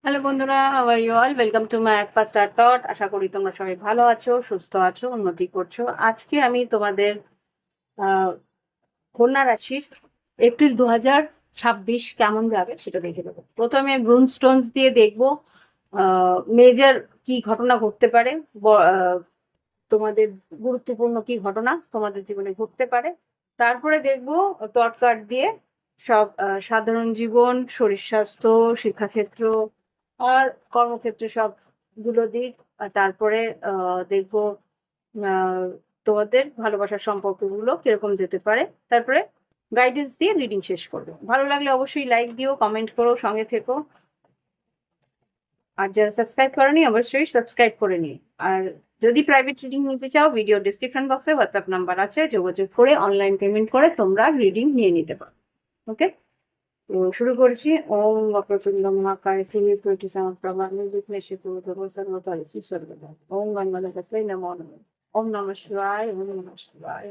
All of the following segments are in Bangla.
হ্যালো বন্ধুরা, how are you all? Welcome to my একপা স্টার টট। আশা করি তোমরা সবাই ভালো আছো, সুস্থ আছো, উন্নতি করছো। আজকে আমি তোমাদের আহ, কন্যা রাশির এপ্রিল 2026 কেমন যাবে সেটা দেখে দেবো। প্রথমে ব্রুন স্টোনস দিয়ে দেখবো মেজর কি ঘটনা ঘটতে পারে, তোমাদের গুরুত্বপূর্ণ কি ঘটনা তোমাদের জীবনে ঘটতে পারে। তারপরে দেখবো টট কার্ড দিয়ে সব সাধারণ জীবন, শরীর স্বাস্থ্য, শিক্ষাক্ষেত্র আর কর্মক্ষেত্রে সবগুলো দিক। আর তারপরে দেখবো আহ, তোমাদের ভালোবাসার সম্পর্কগুলো কিরকম যেতে পারে। তারপরে গাইডেন্স দিয়ে রিডিং শেষ করবো। ভালো লাগলে অবশ্যই লাইক দিও, কমেন্ট করো, সঙ্গে থেকো। আর যারা সাবস্ক্রাইব করেনি অবশ্যই সাবস্ক্রাইব করে নিই। আর যদি প্রাইভেট রিডিং নিতে চাও, ভিডিও ডিসক্রিপশন বক্সে হোয়াটসঅ্যাপ নাম্বার আছে, যোগাযোগ করে অনলাইন পেমেন্ট করে তোমরা রিডিং নিয়ে নিতে পারো। ওকে, তো শুরু করছি। ওম বক্রতুণ্ড মহাকায় সূর্যপ্রতি সমপ্রভা নির্বিঘ্নে কুরুদেব সর্বকার্যেষু সর্বদা। ওম গণগণপতয়ে নমো নমঃ। ওম নমঃ শিবায়, ওম নমঃ শিবায়।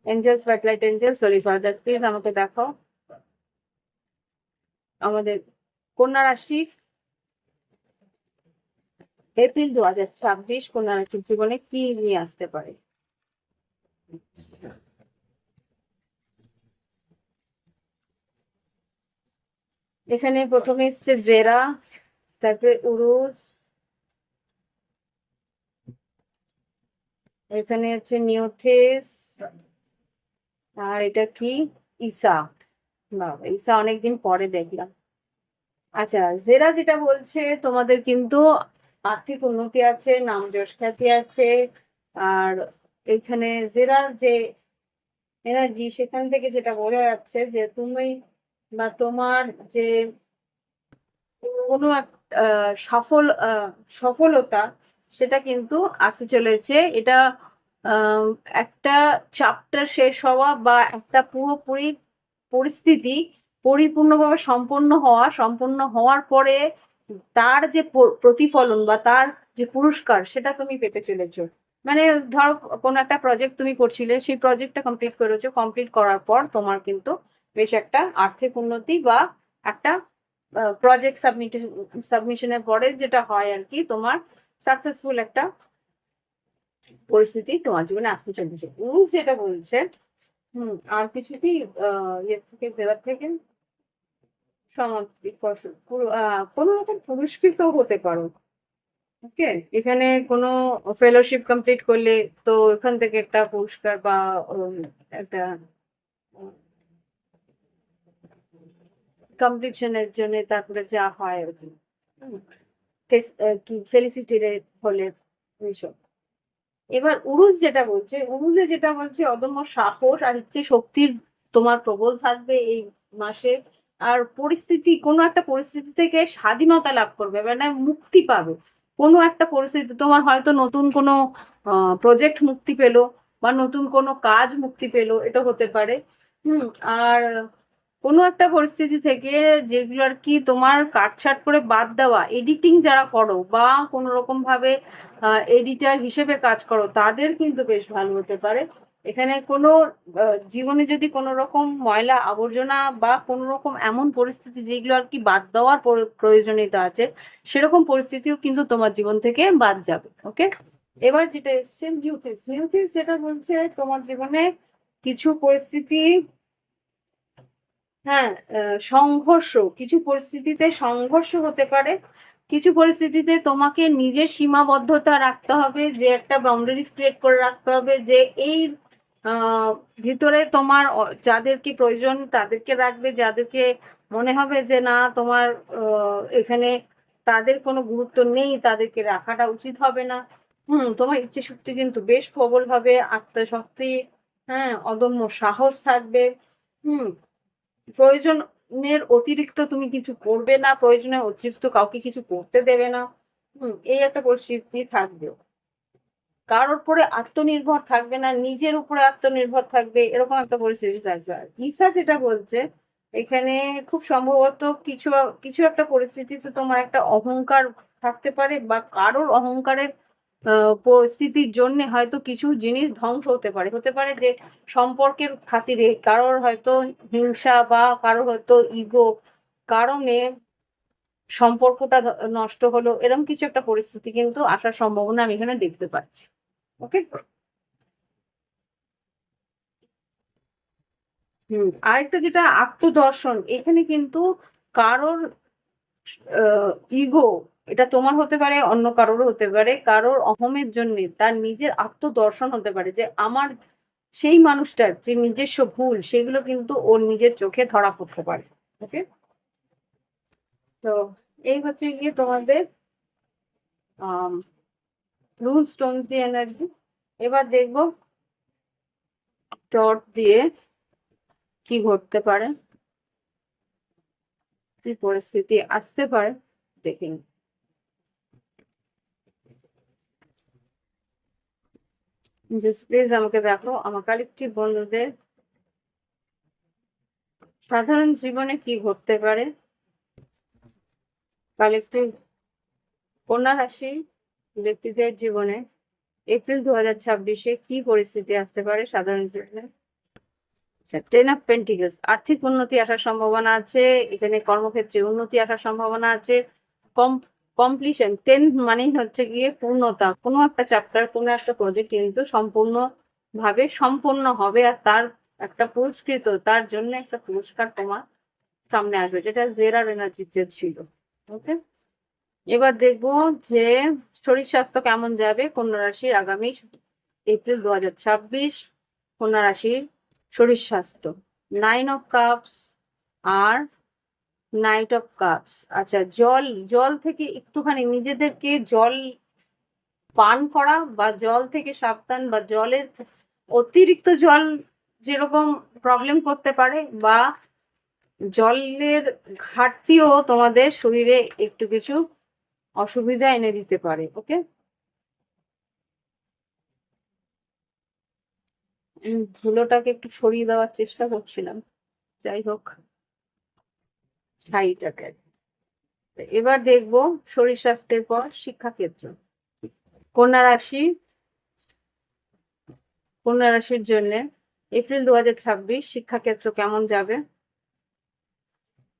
Angels, backlight angels, sorry father, please আমাকে দেখাও আমাদের কন্যা রাশি এপ্রিল 2026 কন্যা রাশির জীবনে কি নিয়ে আসতে পারে। এখানে প্রথমে এসছে জেরা, তারপরে উরুস, এখানে হচ্ছে নিওথেস, আর এটা কি, ঈসা। বাবা, ঈসা অনেকদিন পরে দেখলাম। আচ্ছা, জেরা যেটা বলছে তোমাদের কিন্তু আর্থিক উন্নতি আছে, নাম যশ খ্যাতি আছে। আর এখানে জেরার যে এনার্জি, সেখান থেকে যেটা বোঝা যাচ্ছে যে তুমি বা তোমার যে কোনো এক সফলতা, সেটা কিন্তু আসতে চলেছে। এটা আহ, একটা চ্যাপ্টার শেষ হওয়া বা একটা পুরোপুরি পরিস্থিতি পরিপূর্ণভাবে সম্পন্ন হওয়ার পরে তার যে প্রতিফলন বা তার যে পুরস্কার, সেটা তুমি পেতে চলেছো। মানে ধরো কোনো একটা প্রজেক্ট তুমি করছিলে, সেই প্রজেক্টটা কমপ্লিট করেছো, কমপ্লিট করার পর তোমার কিন্তু বেশ একটা আর্থিক উন্নতি বা একটা প্রজেক্ট সাবমিশনের পরে যেটা হয় আর কি, তোমার সাকসেসফুল একটা পরিস্থিতি তোমার জীবনে আসতে চলেছে। পুরুষ যেটা বলছে, আর কিছু কি ইয়ে থেকে দেওয়ার থেকে সমাপ্তি ফসল কোনো রকম পুরস্কৃত হতে পারো। ওকে, এখানে কোনো ফেলোশিপ কমপ্লিট করলে তো এখান থেকে একটা পুরস্কার বা একটা কমপ্লিশনের জন্য তারপরে যা হয় আর কি, কি ফেলিসিটি হলে এইসব। এবার উরুজে যেটা বলছে অদম্য সাহস আর ইচ্ছে শক্তির তোমার প্রবল থাকবে এই মাসে। আর কোনো একটা পরিস্থিতি থেকে স্বাধীনতা লাভ করবে, মানে মুক্তি পাবে। কোনো একটা পরিস্থিতি তোমার হয়তো নতুন কোনো প্রজেক্ট মুক্তি পেলো বা নতুন কোনো কাজ মুক্তি পেলো, এটা হতে পারে। আর কোনো একটা পরিস্থিতি থেকে যেগুলো আর কি তোমার কাটছাট করে বাদ দেওয়া, এডিটিং যারা করো বা কোনো রকম ভাবে এডিটার হিসেবে কাজ করো, তাদের কিন্তু বেশ ভালো হতে পারে। এখানে কোনো জীবনে যদি কোনো রকম ময়লা আবর্জনা বা কোনো রকম এমন পরিস্থিতি যেগুলো আর কি বাদ দেওয়ার প্রয়োজনীয়তা আছে, সেরকম পরিস্থিতিও কিন্তু তোমার জীবন থেকে বাদ যাবে। ওকে, এবার যেটা এসছে নিউথিস। নিউথিস যেটা বলছে তোমার জীবনে কিছু পরিস্থিতি, হ্যাঁ, কিছু পরিস্থিতিতে সংঘর্ষ হতে পারে। কিছু পরিস্থিতিতে তোমাকে নিজের সীমাবদ্ধতা রাখতে হবে, যে একটা বাউন্ডারিজ ক্রিয়েট করে রাখতে হবে, যে এই আহ, ভিতরে তোমার যাদেরকে প্রয়োজন তাদেরকে রাখবে, যাদেরকে মনে হবে যে না তোমার এখানে তাদের কোনো গুরুত্ব নেই, তাদেরকে রাখাটা উচিত হবে না। তোমার ইচ্ছে শক্তি কিন্তু বেশ প্রবল হবে, আত্মশক্তি, হ্যাঁ, অদম্য সাহস থাকবে। হুম প্রয়োজনের অতিরিক্ত তুমি কিছু করবে না, প্রয়োজনের অতিরিক্ত কাউকে কিছু করতে দেবে না। এই একটা পরিস্থিতি থাকবে। কারোর উপরে আত্মনির্ভর থাকবে না, নিজের উপরে আত্মনির্ভর থাকবে, এরকম একটা পরিস্থিতি থাকবে। আর ঈশা যেটা বলছে এখানে খুব সম্ভবত কিছু কিছু একটা পরিস্থিতিতে তোমার একটা অহংকার থাকতে পারে, বা কারোর অহংকারের পরিস্থিতির জন্য হয়তো কিছু জিনিস ধ্বংস হতে পারে যে সম্পর্কের খাতিরে কারোর হয়তো হিংসা বা কারোর হয়তো ইগো কারণে সম্পর্কটা নষ্ট হলো, এরকম কিছু একটা পরিস্থিতি কিন্তু আসার সম্ভাবনা আমি এখানে দেখতে পাচ্ছি। ওকে। আরেকটা যেটা আত্মদর্শন, এখানে কিন্তু কারোর ইগো, এটা তোমার হতে পারে, অন্য কারোর হতে পারে, কারোর অহমের জন্য তার নিজের আত্মদর্শন হতে পারে যে আমার সেই মানুষটার যে নিজস্ব ভুল সেগুলো কিন্তু ওর নিজের চোখে ধরা পড়তে পারে। ওকে। তো এই হচ্ছে গিয়ে তোমাদের রুল স্টোনস দিয়ে এনার্জি। এবার দেখবো টর্চ দিয়ে কি ঘটতে পারে, কি পরিস্থিতি আসতে পারে দেখিন। প্লিজ আমাকে দেখো আমার কালেকটিভ বন্ধুদের সাধারণ জীবনে কি ঘটতে পারে। কালেকটিভ কন্যা রাশি ব্যক্তিদের জীবনে এপ্রিল 2026-এ কি পরিস্থিতি আসতে পারে সাধারণ জীবনে। 10 অফ পেন্টিকলস, আর্থিক উন্নতি আসার সম্ভাবনা আছে, এখানে কর্মক্ষেত্রে উন্নতি আসার সম্ভাবনা আছে। কম কমপ্লিশন, 10 মানেই হচ্ছে গিয়ে পূর্ণতা, কোনো একটা চ্যাপ্টার, কোনো একটা প্রজেক্ট কিন্তু সম্পূর্ণ ভাবে সম্পন্ন হবে, আর তার একটা পুরস্কৃত, তার জন্য একটা পুরস্কার তোমার সামনে আসবে, যেটা জেরার এনার্জিতে ছিল। ওকে। এবার দেখবো যে শরীর স্বাস্থ্য কেমন যাবে কন্যা রাশির আগামী এপ্রিল 2026, কন্যা রাশির শরীর স্বাস্থ্য। 9 অফ কাপস আর নাইট অফ কাপস। আচ্ছা, জল, জল থেকে একটুখানি নিজেদেরকে জল পান করা বা জল থেকে সাবধান, বা জলের অতিরিক্ত জল যেরকম প্রবলেম করতে পারে, বা জলের ঘাটতিও তোমাদের শরীরে একটু কিছু অসুবিধা এনে দিতে পারে। ওকে। ধুলোটাকে একটু সরিয়ে দেওয়ার চেষ্টা করছিলাম, যাই হোক ছাইটাকে। এবার দেখবো শরীর স্বাস্থ্যের পর শিক্ষাক্ষেত্র। কন্যা রাশি, কন্যা রাশির জন্য এপ্রিল 2026 শিক্ষাক্ষেত্র কেমন যাবে।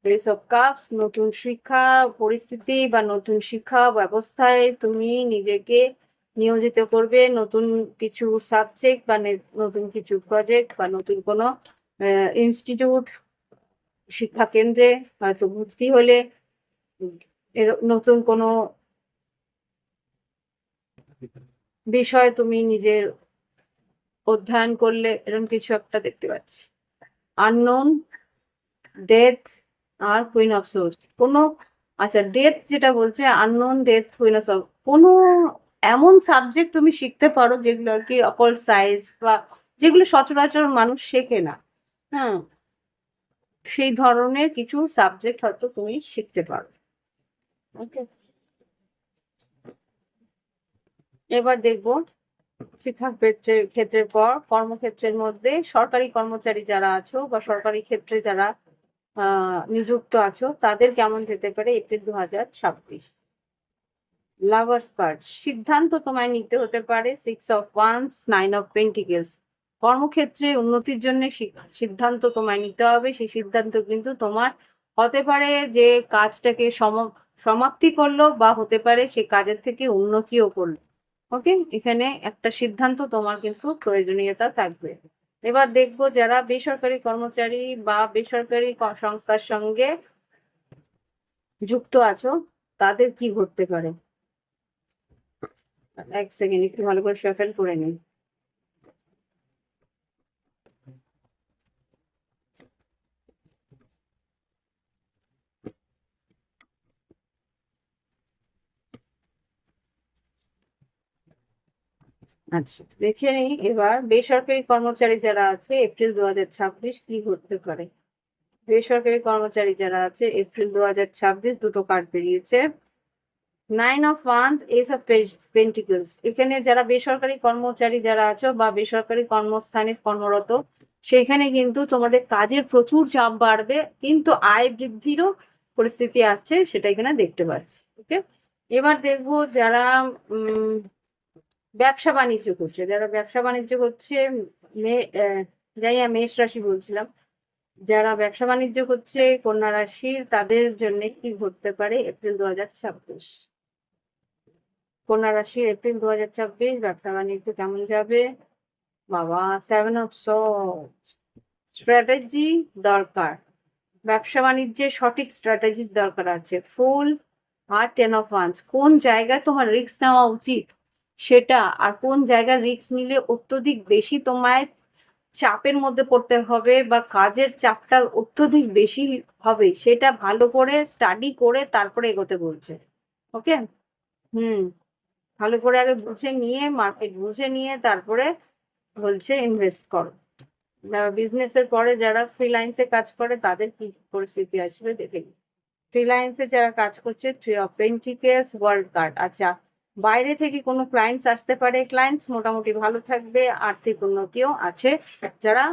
এস অফ কাপস, নতুন শিক্ষা পরিস্থিতি বা নতুন শিক্ষা ব্যবস্থায় তুমি নিজেকে নিয়োজিত করবে, নতুন কিছু সাবজেক্ট বা নতুন কিছু প্রজেক্ট বা নতুন কোনো ইনস্টিটিউট, শিক্ষা কেন্দ্রে হয়তো ভর্তি হলে, এর নতুন কোনো বিষয় তুমি নিজের অধ্যয়ন করলে, এরকম কিছু একটা দেখতে পাচ্ছি। আননোন, ডেথ আর কুইন অফ সোর্স। কোনো, আচ্ছা ডেথ যেটা বলছে, unknown, death, queen of swords, কোনো এমন সাবজেক্ট তুমি শিখতে পারো যেগুলো আর কি অকল সাইজ, বা যেগুলো সচরাচর মানুষ শেখে না। হ্যাঁ, সেই ধরনের কিছু সাবজেক্ট হয়তো তুমি শিখতে পারো। ওকে। এবার দেখবো শিক্ষা ক্ষেত্রের পর কর্মক্ষেত্রের মধ্যে সরকারি কর্মচারী যারা আছো বা সরকারি ক্ষেত্রে যারা নিযুক্ত আছো তাদের কেমন যেতে পারে এপ্রিল 2026। লাভার্স কার্ড, সিদ্ধান্ত তোমায় নিতে হতে পারে। 6 অফ ওয়ান্স, 9 অফ পেন্টিকেলস, কর্মক্ষেত্রে উন্নতির জন্য সিদ্ধান্ত তোমায় নিতে হবে। সেই সিদ্ধান্ত কিন্তু তোমার হতে পারে যে কাজটাকে সমাপ্তি করলো, বা হতে পারে সে কাজের থেকে উন্নতিও করলো। ওকে, এখানে একটা সিদ্ধান্ত তোমার কিন্তু প্রয়োজনীয়তা থাকবে। এবার দেখবো যারা বেসরকারি কর্মচারী বা বেসরকারি সংস্থার সঙ্গে যুক্ত আছো তাদের কি ঘটতে পারে। এক সেকেন্ড, একটু ভালো করে শাফেল করে নিই। আচ্ছা, দেখে নিই এবার বেসরকারি কর্মচারী যারা আছে এপ্রিল 2026 কি ঘটতে পারে। বেসরকারি কর্মচারী যারা আছে এপ্রিল 2026, দুটো কার্ড বেরিয়েছে। 9 of wands, S of pentacles, এখানে যারা বেসরকারি কর্মচারী যারা আছো বা বেসরকারি কর্মস্থানে কর্মরত, সেখানে কিন্তু তোমাদের কাজের প্রচুর চাপ বাড়বে, কিন্তু আয় বৃদ্ধিরও পরিস্থিতি আসছে, সেটা এখানে দেখতে পাচ্ছি। ওকে। এবার দেখবো যারা ব্যবসা বাণিজ্য করছে, যারা ব্যবসা বাণিজ্য করছে, মে জানি না, মেষ রাশি বলছিলাম, যারা ব্যবসা বাণিজ্য করছে কন্যা রাশির, তাদের জন্য কি ঘটতে পারে এপ্রিল 2026? কন্যা রাশির এপ্রিল 2026 ব্যবসা বাণিজ্য কেমন যাবে? বাবা, 7 অফ সোর্ডস। স্ট্র্যাটেজি দরকার, ব্যবসা বাণিজ্যে সঠিক স্ট্র্যাটেজির দরকার আছে। ফুল আর 10 অফ ওয়ান্স, কোন জায়গায় তোমার রিস্ক নেওয়া উচিত সেটা, আর কোন জায়গায় রিস্ক নিলে অত্যধিক বেশি তোমায় চাপের মধ্যে পড়তে হবে বা কাজের চাপটা অত্যধিক বেশি হবে, সেটা ভালো করে স্টাডি করে তারপরে এগোতে বলছে। ওকে, হুম, ভালো করে আগে বুঝে নিয়ে, মার্কেট বুঝে নিয়ে তারপরে বলছে ইনভেস্ট করো। যারা বিজনেসের পরে যারা ফ্রিল্যান্সে কাজ করে তাদের কি পরিস্থিতি আসবে দেখে নিই। ফ্রিল্যান্সে যারা কাজ করছে, 3 অফ পেন্টিকেলস, ওয়ার্ল্ড কার্ড। আচ্ছা, বাইরে থেকে কোনো ক্লায়েন্টস আসতে পারে, ক্লায়েন্টস মোটামুটি ভালো থাকবে, আর্থিক উন্নতিও আছে। যারা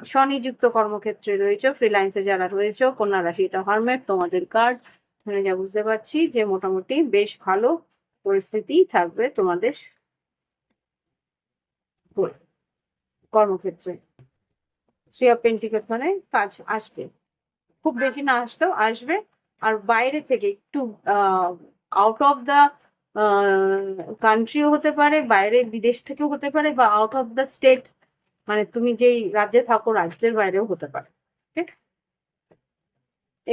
স্বনিযুক্ত কর্মক্ষেত্রে রয়েছে, ফ্রিল্যান্সে যারা রয়েছে, কন্যা রাশি, এটা হারমেট তোমাদের কার্ড। এখানে যা বুঝতে পারছি যে মোটামুটি বেশ ভালো পরিস্থিতি থাকবে তোমাদের কর্মক্ষেত্রে। 3 অফ পেন্টিকেলস মানে কাজ আসবে, খুব বেশি না আসলেও আসবে। আর বাইরে থেকে একটু আউট অফ দ্য কান্ট্রিও হতে পারে, বাইরে বিদেশ থেকেও হতে পারে, বা আউট অফ দ্য স্টেট, মানে তুমি যেই রাজ্যে থাকো রাজ্যের বাইরেও হতে পারে। ঠিক,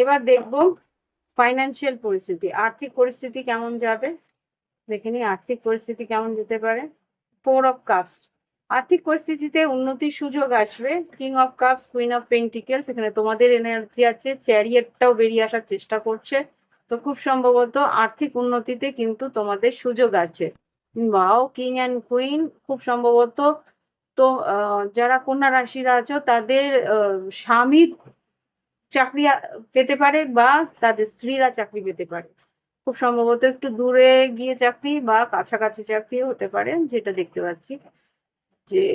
এবার দেখবো ফাইন্যান্সিয়াল পরিস্থিতি, আর্থিক পরিস্থিতি কেমন যাবে দেখে নিই। আর্থিক পরিস্থিতি কেমন যেতে পারে? 4 অফ কাপস, আর্থিক পরিস্থিতিতে উন্নতির সুযোগ আসবে। King of cups, queen of pentacles, এখানে তোমাদের এনার্জি আছে, চ্যারিয়েটটাও বেরিয়ে আসার চেষ্টা করছে। তো খুব সম্ভবত আর্থিক উন্নতিতে কিন্তু তোমাদের সুযোগ আছে। বাও, কিং অ্যান্ড কুইন, খুব সম্ভবত তো যারা কন্যা রাশিরা আছো তাদের স্বামীর চাকরি পেতে পারে, বা তাদের স্ত্রীরা চাকরি পেতে পারে। খুব সম্ভবত একটু দূরে গিয়ে চাকরি বা কাছাকাছি চাকরিও হতে পারে, যেটা দেখতে পাচ্ছি যে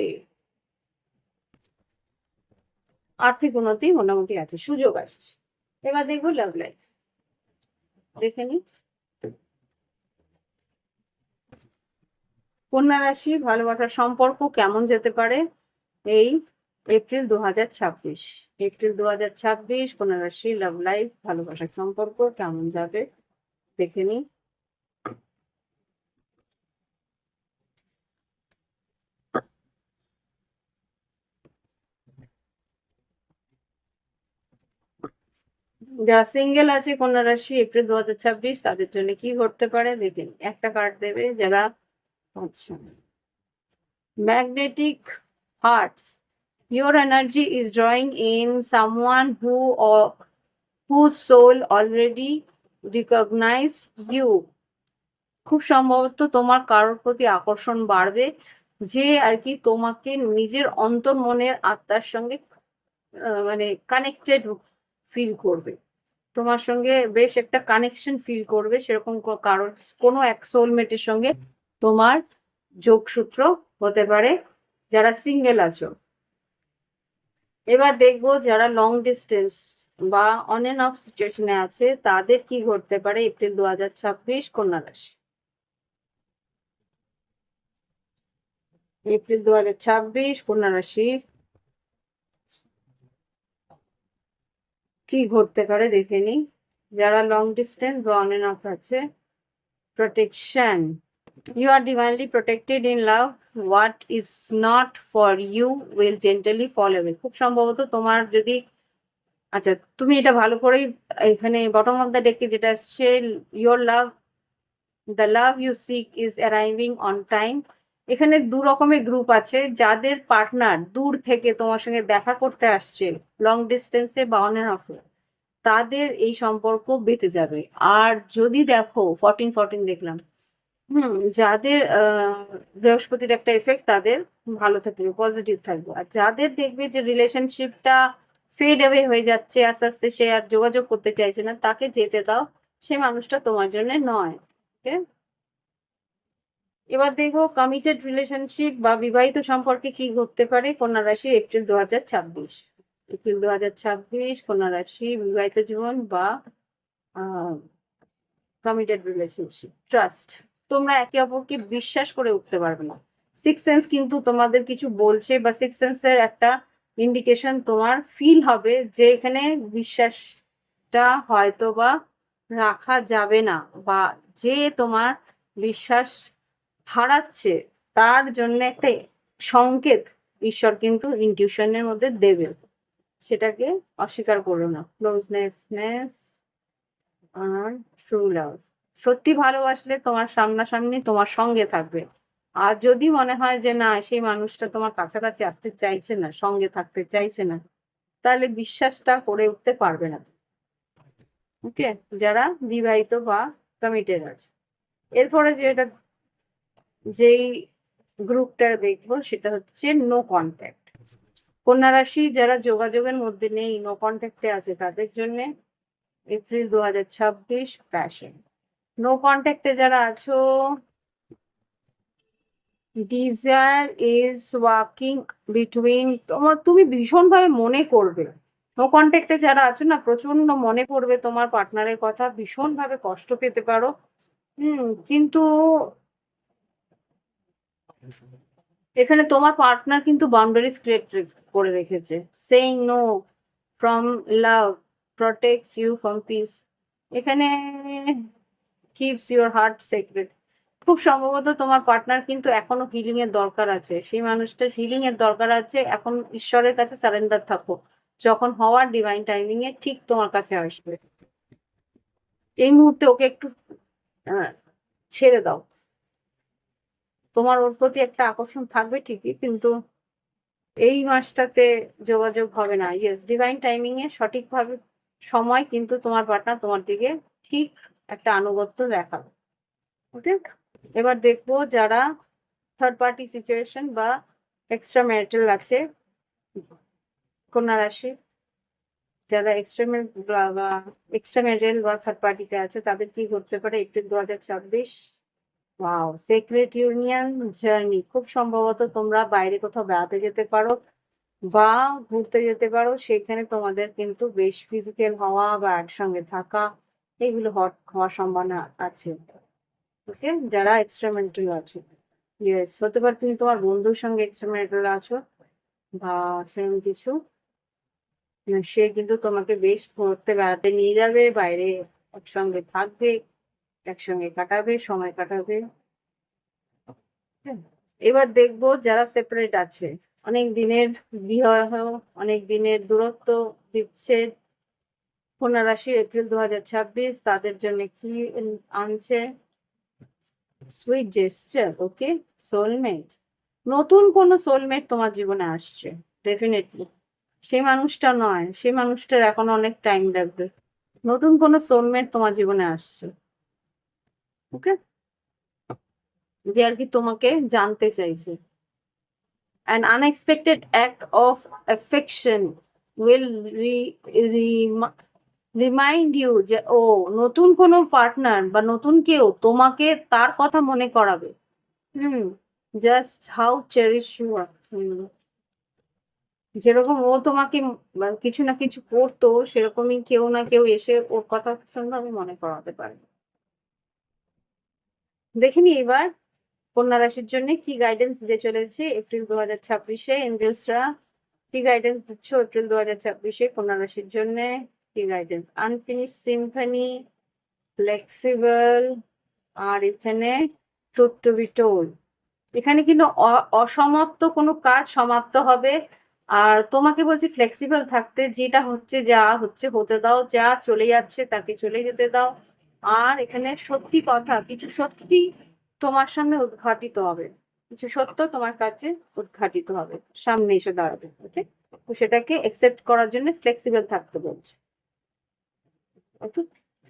আর্থিক উন্নতি মোটামুটি আছে, সুযোগ আসছে। এবার দেখবো লাভ লাইফ, দেখে নি কন্যা রাশি ভালোবাসার সম্পর্ক কেমন যেতে পারে এই এপ্রিল 2026। এপ্রিল 2026 কন্যা রাশি লাভ লাইফ ভালোবাসার সম্পর্ক কেমন যাবে দেখে নি। যারা সিঙ্গেল আছে কন্যা রাশি এপ্রিল 2026, তাদের জন্য কি ঘটতে পারে দেখেন। একটা কার্ড দেবে যারা, আচ্ছা, magnetic hearts, your energy is drawing in someone whose soul already recognize you. খুব সম্ভবত তোমার কারোর প্রতি আকর্ষণ বাড়বে, যে আর কি তোমাকে নিজের অন্তর মনের আত্মার সঙ্গে মানে কানেক্টেড ফিল করবে, তোমার সঙ্গে বেশ একটা কানেকশন ফিল করবে, সেরকম কারোর কোনো এক সোলমেটের সঙ্গে তোমার যোগসূত্র হতে পারে যারা সিঙ্গেল আছো। এবার দেখবো যারা লং ডিস্টেন্স বা অন এন্ড অফ সিচুয়েশনে আছে তাদের কি ঘটতে পারে এপ্রিল 2026 কন্যা রাশি। এপ্রিল 2026 কন্যা রাশি কি ঘটতে পারে দেখে নি। যারা লং ডিস্টেন্স বা অন এন্ড অফ আছে, protection, you are divinely protected in love, what is not for you will gently fall away। খুব সম্ভবত তোমার যদি, আচ্ছা, তুমি এটা ভালো করেই এখানে বটম অফ দ্য ডেকে যেটা আসছে, your love, the love you seek is arriving on time। এখানে দু রকমের গ্রুপ আছে, যাদের পার্টনার দূর থেকে তোমার সঙ্গে দেখা করতে আসছে লং ডিস্টেন্সে বা অন এন্ড অফে, তাদের এই সম্পর্ক বেঁচে যাবে। আর যদি দেখো 14-14 দেখলাম, যাদের বৃহস্পতির একটা এফেক্ট, তাদের ভালো থাকবে, পজিটিভ থাকবে। আর যাদের দেখবে যে রিলেশনশিপটা ফেড অ্যাওয়ে হয়ে যাচ্ছে আস্তে আস্তে, সে আর যোগাযোগ করতে চাইছে না, তাকে যেতে দাও, সে মানুষটা তোমার জন্য নয়। ওকে, এবার দেখো কমিটেড রিলেশনশিপ বা বিবাহিত সম্পর্কে কি ঘটতে পারে কন্যা রাশি এপ্রিল 2026। এপ্রিল 2026 কন্যা রাশি বিবাহিত জীবন বা কমিটেড রিলেশনশিপ। ট্রাস্ট, তোমরা একে অপরকে বিশ্বাস করে উঠতে পারবে না। সিক্স সেন্স কিন্তু তোমাদের কিছু বলছে, বা সিক্স সেন্সের একটা ইন্ডিকেশন তোমার ফিল হবে যে এখানে বিশ্বাসটা হয়তো বা রাখা যাবে না, বা যে তোমার বিশ্বাস হারাচ্ছে তার জন্য একটা সংকেত ঈশ্বর কিন্তু ইনটিউশনের মধ্যে দেবে, সেটাকে অস্বীকার করো না। ক্লোজনেস আর ট্রু লাভ, সত্যি ভালোবাসলে তোমার সামনাসামনি তোমার সঙ্গে থাকবে। আর যদি মনে হয় যে না, সেই মানুষটা তোমার কাছাকাছি আসতে চাইছে না, সঙ্গে থাকতে চাইছে না, তাহলে বিশ্বাসটা করে উঠতে পারবে না। ওকে, যারা বিবাহিত বা কমিটেড আছে। এরপরে যেই গ্রুপটা দেখবো সেটা হচ্ছে নো কন্ট্যাক্ট। কন্যা রাশি যারা যোগাযোগের মধ্যে নেই, নো কন্ট্যাক্টে আছে, তাদের জন্য এপ্রিল 2026 প্যাশন। নো কন্ট্যাক্টে যারা আছো, ডিজায়ার ইজ ওয়াকিং বিটুইন, তুমি ভীষণভাবে মনে করবে। নো কন্ট্যাক্টে যারা আছো না, প্রচন্ড মনে পড়বে তোমার পার্টনারের কথা, ভীষণভাবে কষ্ট পেতে পারো। কিন্তু এখানে তোমার পার্টনার কিন্তু বাউন্ডারিজ ক্রিয়েট করে রেখেছে। Saying no from love protects you from peace. এখানে কিপস ইউর হার্ট সিক্রেট। খুব সম্ভবত তোমার পার্টনার কিন্তু এখনো হিলিং এর দরকার আছে, সেই মানুষটার হিলিং এর দরকার আছে। এখন ঈশ্বরের কাছে সারেন্ডার থাকো, যখন হওয়ার ডিভাইন টাইমিং এ ঠিক তোমার কাছে আসবে। এই মুহূর্তে ওকে একটু ছেড়ে দাও। তোমার ওর প্রতি একটা আকর্ষণ থাকবে ঠিকই, কিন্তু এই মাসটাতে যোগাযোগ হবে না। ইয়েস, ডিভাইন টাইমিং এ সঠিকভাবে সময় কিন্তু তোমার পার্টনার তোমার দিকে ঠিক একটা আনুগত্য দেখাবে। ওকে, এবার দেখবো যারা থার্ড পার্টি সিচুয়েশন বা এক্সট্রা ম্যারিটাল আছে, কন্যা রাশি যারা এক্সট্রা ম্যারিটাল বা থার্ড পার্টিতে আছে, তাদের কি ঘটতে পারে April 2026। Wow, secret union journey. খুব সম্ভবত তোমরা বাইরে কোথাও বেড়াতে যেতে পারো বা ঘুরতে যেতে পারো, সেখানে তোমাদের কিন্তু বেশ ফিজিক্যাল হওয়া বা একসঙ্গে থাকা এগুলো হওয়ার সম্ভাবনা আছে। ওকে, যারা এক্সপেরিমেন্টাল আছো, ইয়েস, হতে পারে তুমি তোমার বন্ধুর সঙ্গে এক্সপেরিমেন্টাল আছো বা সেরকম কিছু। সে কিন্তু তোমাকে বেশ ঘুরতে বেড়াতে নিয়ে যাবে, বাইরে একসঙ্গে থাকবে, একসঙ্গে কাটাবে, সময় কাটাবে। হ্যাঁ, এবার দেখবো যারা সেপারেট আছে, অনেক দিনের বিবাহ, অনেক দিনের দূরত্ব, বিচ্ছেদ, কন্যা রাশি এপ্রিল 2026 তাদের জন্য কি আনছে। সুইট জেস্টার, ওকে, সোলমেট। নতুন কোনো সোলমেট তোমার জীবনে আসছে ডেফিনেটলি। সেই মানুষটা নয়, সেই মানুষটার এখন অনেক টাইম লাগবে। নতুন কোনো সোলমেট তোমার জীবনে আসছে। ওকে, যে আর কি তোমাকে জানতে চাইছে। An unexpected act of affection will remind you যে ও নতুন কোনো পার্টনার বা নতুন কেউ তোমাকে তার কথা মনে করাবে। Hmm, just how cherish you are. যেরকম ও তোমাকে কিছু না কিছু করতো, সেরকমই কেউ না কেউ এসে ওর কথা সুন্দরভাবে মনে করাতে পারে। দেখিনি এবার কন্যা রাশির জন্য কি গাইডেন্স দিতে চলেছে এপ্রিল 2026-এ। এঞ্জেলসরা কি গাইডেন্স দিচ্ছ এপ্রিল 2026-এ কন্যা রাশির জন্য? কি গাইডেন্স? আনফিনিশ সিম্ফনি, ফ্লেক্সিবল, আর এখানে ট্রুথ টু বি টোল্ড। এখানে কিন্তু অসমাপ্ত কোনো কাজ সমাপ্ত হবে। আর তোমাকে বলছি ফ্লেক্সিবল থাকতে, যেটা হচ্ছে যা হচ্ছে হতে দাও, যা চলে যাচ্ছে তাকে চলে যেতে দাও। আর এখানে সত্যি কথা, কিছু সত্যি তোমার সামনে উদ্ঘাটিত হবে, কিছু সত্য তোমার কাছে উদ্ঘাটিত হবে, সামনে এসে দাঁড়াবে। ওকে, তো সেটাকে একসেপ্ট করার জন্য ফ্লেক্সিবল থাকতে বলছে। ওকে,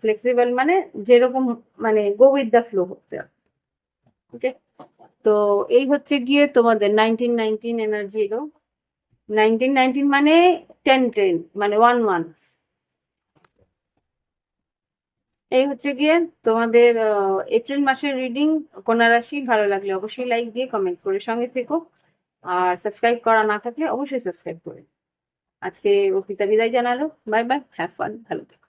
ফ্লেক্সিবল মানে যেরকম, মানে গো উইথ দ্য ফ্লো হতে হবে। ওকে, তো এই হচ্ছে গিয়ে তোমাদের 1919 এনার্জি এলো। 1919 মানে 1010 মানে 11। এই হচ্ছে গিয়ে তোমাদের এপ্রিল মাসের রিডিং। কন্যা রাশি ভালো লাগলে অবশ্যই লাইক দিয়ে কমেন্ট করে সঙ্গে থেকো, আর সাবস্ক্রাইব করা না থাকলে অবশ্যই সাবস্ক্রাইব করে। আজকে অর্পিতা বিদায় জানালো, বাই বাই, হ্যাভ ফান, ভালো থেকো।